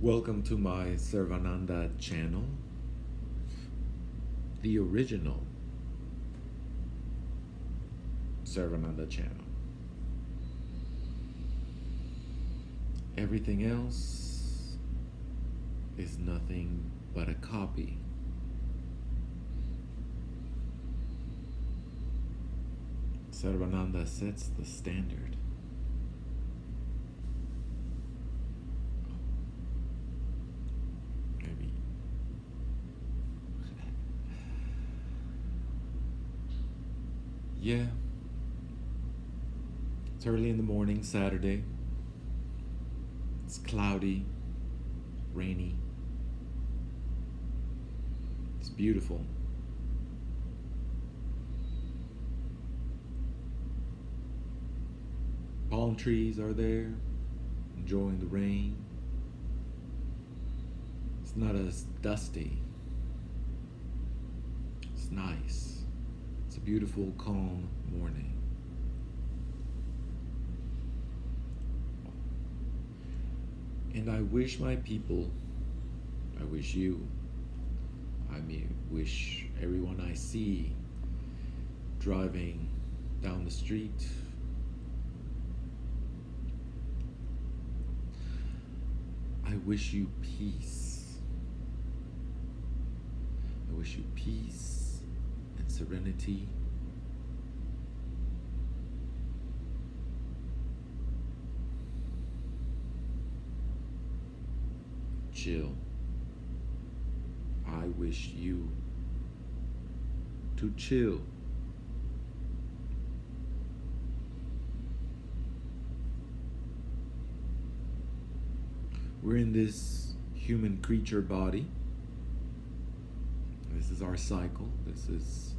Welcome to my Sarvananda channel, the original Sarvananda channel. Everything else is nothing but a copy. Sarvananda sets the standard. Maybe. Yeah. It's early in the morning, Saturday. It's cloudy, rainy. It's beautiful. Palm trees are there, enjoying the rain. It's not as dusty. It's nice. It's a beautiful, calm morning. And I wish my people, I wish you, wish everyone I see driving down the street, I wish you peace. I wish you peace and serenity. Chill. I wish you to chill. We're in this human creature body. This is our cycle. This is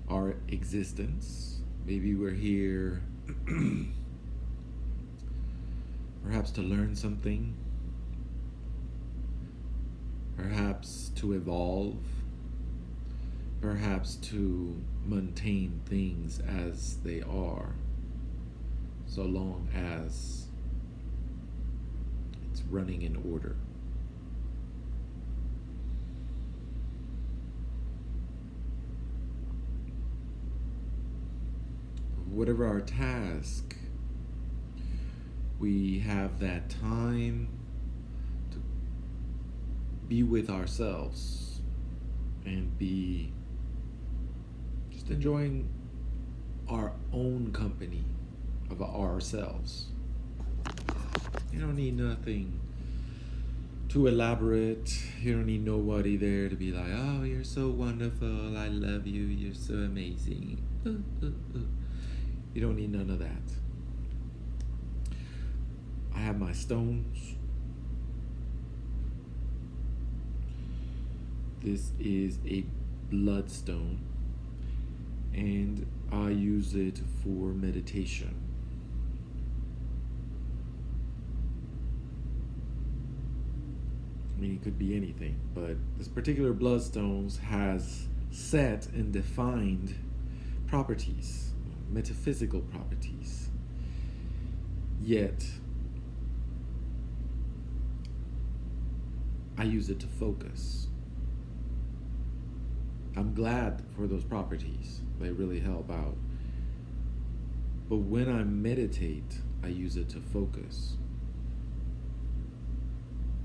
our existence. Maybe we're here perhaps to learn something, perhaps to evolve, perhaps to maintain things as they are, so long as it's running in order. Whatever our task, we have that time to be with ourselves and be just enjoying our own company of ourselves. You don't need nothing too elaborate. You don't need nobody there to be like, oh, you're so wonderful, I love you, you're so amazing. You don't need none of that. I have my stones. This is a bloodstone, and I use it for meditation. I mean, it could be anything, but this particular bloodstone has set and defined properties, metaphysical properties. Yet, I use it to focus. I'm glad for those properties. They really help out. But when I meditate, I use it to focus.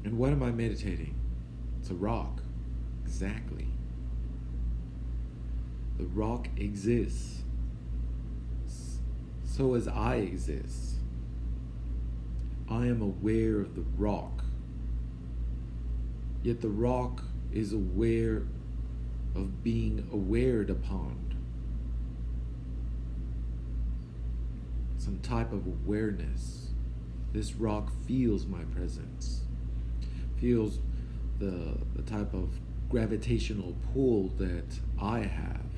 And what am I meditating? It's a rock. Exactly. The rock exists. So as I exist. I am aware of the rock. Yet the rock is aware of being awared upon. Some type of awareness. This rock feels my presence. Feels the type of gravitational pull that I have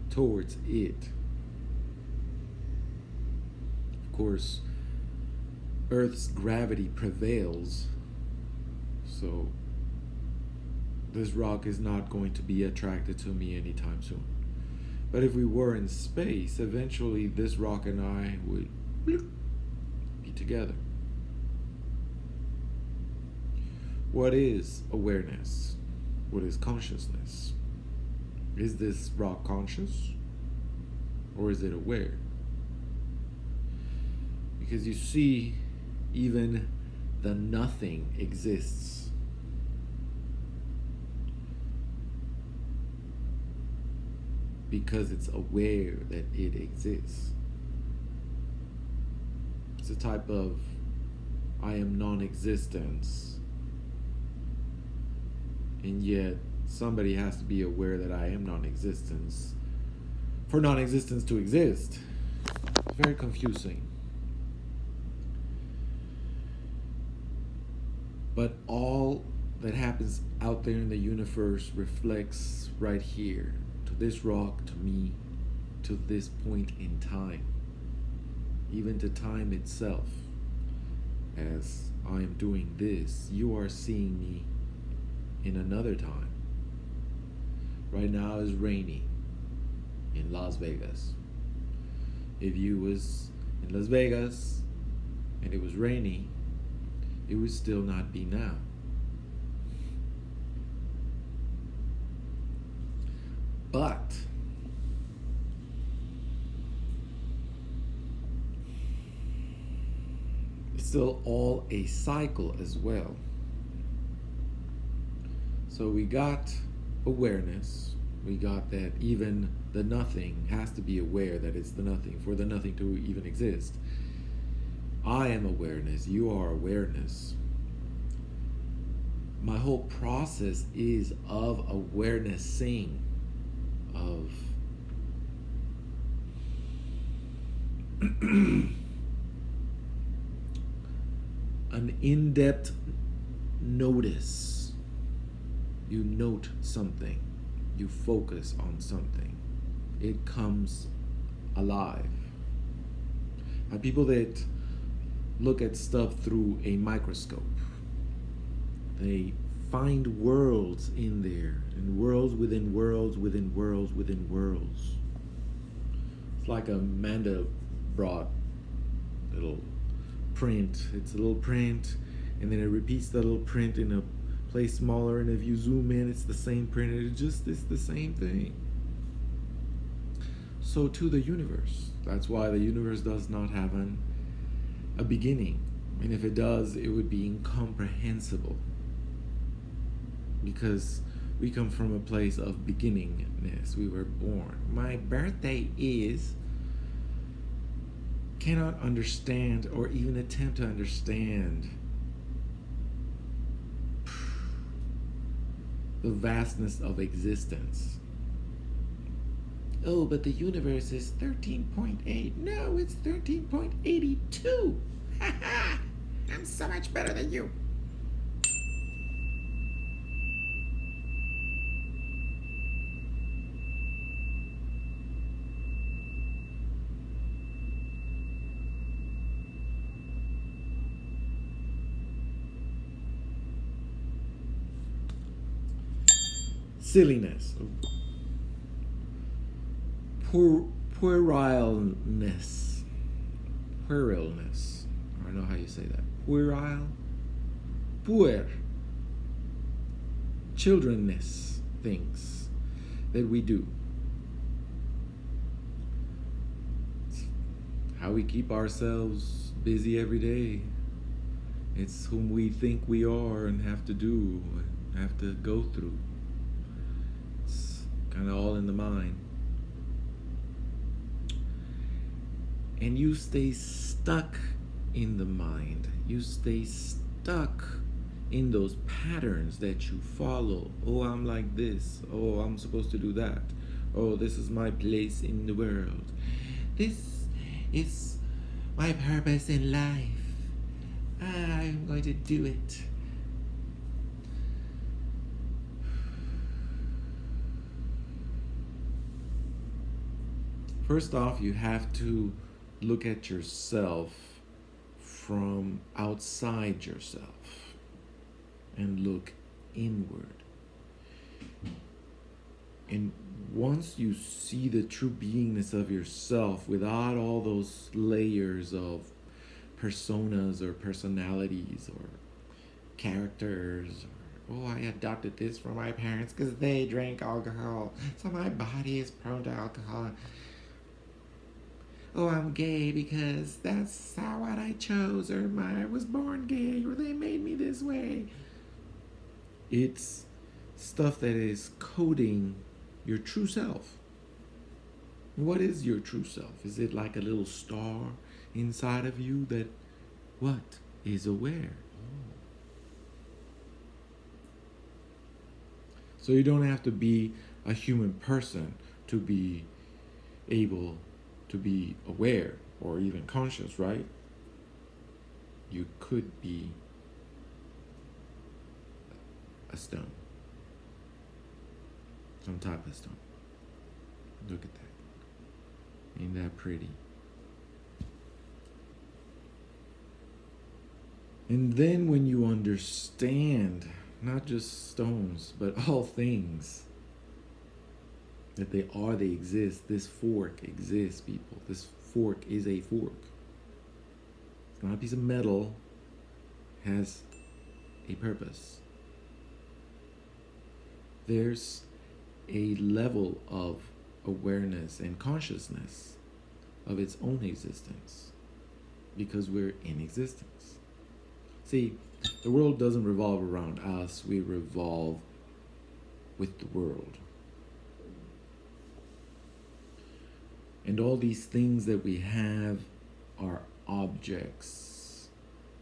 towards it. Of course, Earth's gravity prevails. So this rock is not going to be attracted to me anytime soon. But if we were in space, eventually this rock and I would be together. What is awareness? What is consciousness? Is this rock conscious? Or is it aware? Because you see, even the nothing exists. Because it's aware that it exists. It's a type of I am non-existence, and yet somebody has to be aware that I am non-existence for non-existence to exist. It's very confusing. But all that happens out there in the universe reflects right here, to this rock, to me, to this point in time, even to time itself. As I am doing this, you are seeing me in another time. Right now is rainy in Las Vegas. If you was in Las Vegas and it was rainy, it would still not be now. But it's still all a cycle as well. So we got awareness. We got that even the nothing has to be aware that it's the nothing for the nothing to even exist. I am awareness. You are awareness. My whole process is of awarenessing, of an in-depth notice. You note something. You focus on something. It comes alive. People that look at stuff through a microscope, they find worlds in there, and worlds within worlds within worlds within worlds. It's like Amanda brought little print. It's a little print, and then it repeats the little print in a place smaller, and if you zoom in, it's the same print. It's the same thing. So to the universe. That's why the universe does not have a beginning. And if it does, it would be incomprehensible. Because we come from a place of beginningness. We were born. My birthday is... cannot understand or even attempt to understand the vastness of existence. Oh, but the universe is 13.8. No, it's 13.82. Ha ha! I'm so much better than you. Silliness. Puerileness. Puerilness. I don't know how you say that. Puerile. Puer. Childrenness things that we do. It's how we keep ourselves busy every day. It's whom we think we are and have to do, have to go through. It's kind of all in the mind. And you stay stuck in the mind. You stay stuck in those patterns that you follow. Oh, I'm like this. Oh, I'm supposed to do that. Oh, this is my place in the world. This is my purpose in life. I'm going to do it. First off, you have to look at yourself from outside yourself and look inward. And once you see the true beingness of yourself without all those layers of personas or personalities or characters. Oh, I adopted this from my parents because they drank alcohol, so my body is prone to alcohol. Oh, I'm gay because that's how what I chose, or I was born gay, or they made me this way. It's stuff that is coding your true self. What is your true self? Is it like a little star inside of you that what is aware? So you don't have to be a human person to be able to be aware or even conscious, right? You could be a stone. Some type of stone. Look at that. Ain't that pretty? And then when you understand not just stones, but all things, that they exist. This fork exists, people. This fork is a fork. It's not a piece of metal. It has a purpose. There's a level of awareness and consciousness of its own existence because we're in existence. See, the world doesn't revolve around us. We revolve with the world. And all these things that we have are objects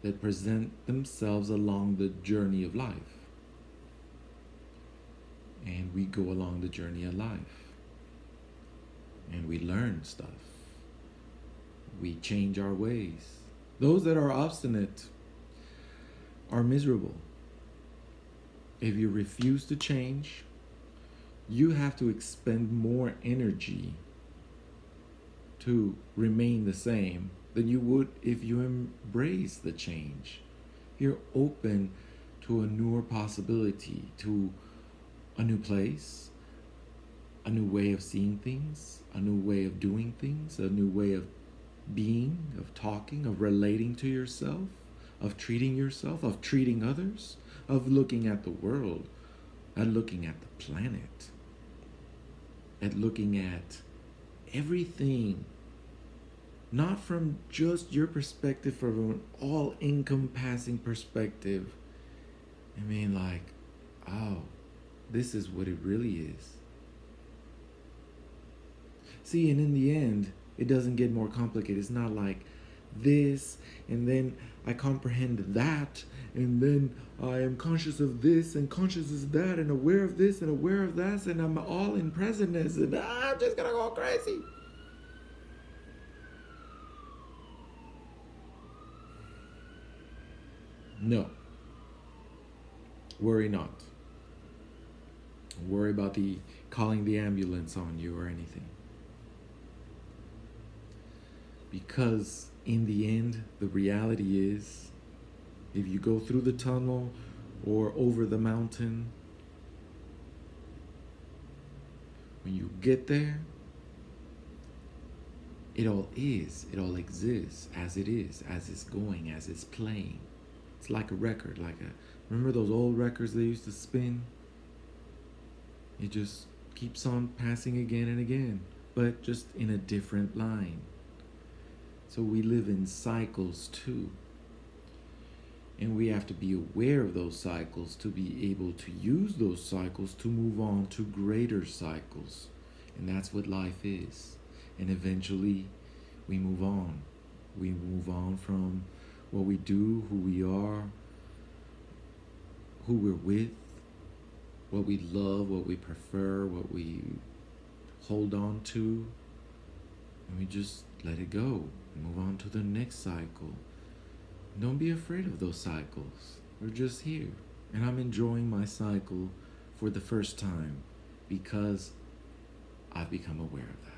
that present themselves along the journey of life. And we go along the journey of life. And we learn stuff. We change our ways. Those that are obstinate are miserable. If you refuse to change, you have to expend more energy to remain the same than you would if you embrace the change. You're open to a newer possibility, to a new place, a new way of seeing things, a new way of doing things, a new way of being, of talking, of relating to yourself, of treating yourself, of treating others, of looking at the world, at looking at the planet, at looking at everything, not from just your perspective, from an all-encompassing perspective. I mean, like, oh, this is what it really is. See, and in the end, it doesn't get more complicated. It's not like this, and then I comprehend that, and then I am conscious of this, and conscious of that, and aware of this, and aware of that, and I'm all in presentness, and I'm just gonna go crazy. No. Worry not. Don't worry about the calling the ambulance on you or anything. Because in the end, the reality is, if you go through the tunnel or over the mountain, when you get there, it all exists as it is, as it's going, as it's playing. It's like a record, remember those old records they used to spin? It just keeps on passing again and again, but just in a different line. So we live in cycles too. And we have to be aware of those cycles to be able to use those cycles to move on to greater cycles. And that's what life is. And eventually we move on. We move on from what we do, who we are, who we're with, what we love, what we prefer, what we hold on to. And we just let it go and move on to the next cycle. Don't be afraid of those cycles. We're just here. And I'm enjoying my cycle for the first time because I've become aware of that.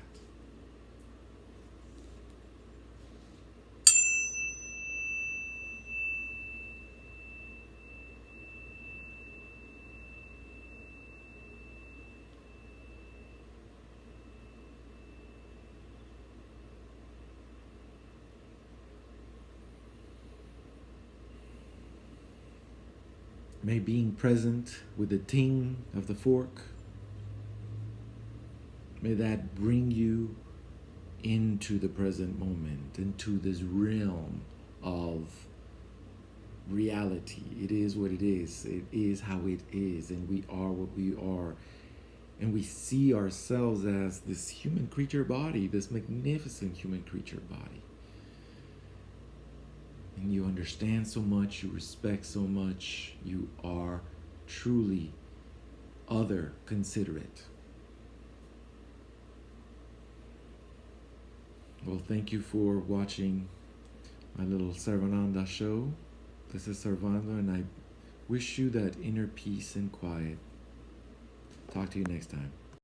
May being present with the ting of the fork, may that bring you into the present moment, into this realm of reality. It is what it is. It is how it is, and we are what we are. And we see ourselves as this human creature body, this magnificent human creature body. And you understand so much, you respect so much, you are truly other considerate. Well, thank you for watching my little Sarvananda show. This is Sarvanda, and I wish you that inner peace and quiet. Talk to you next time.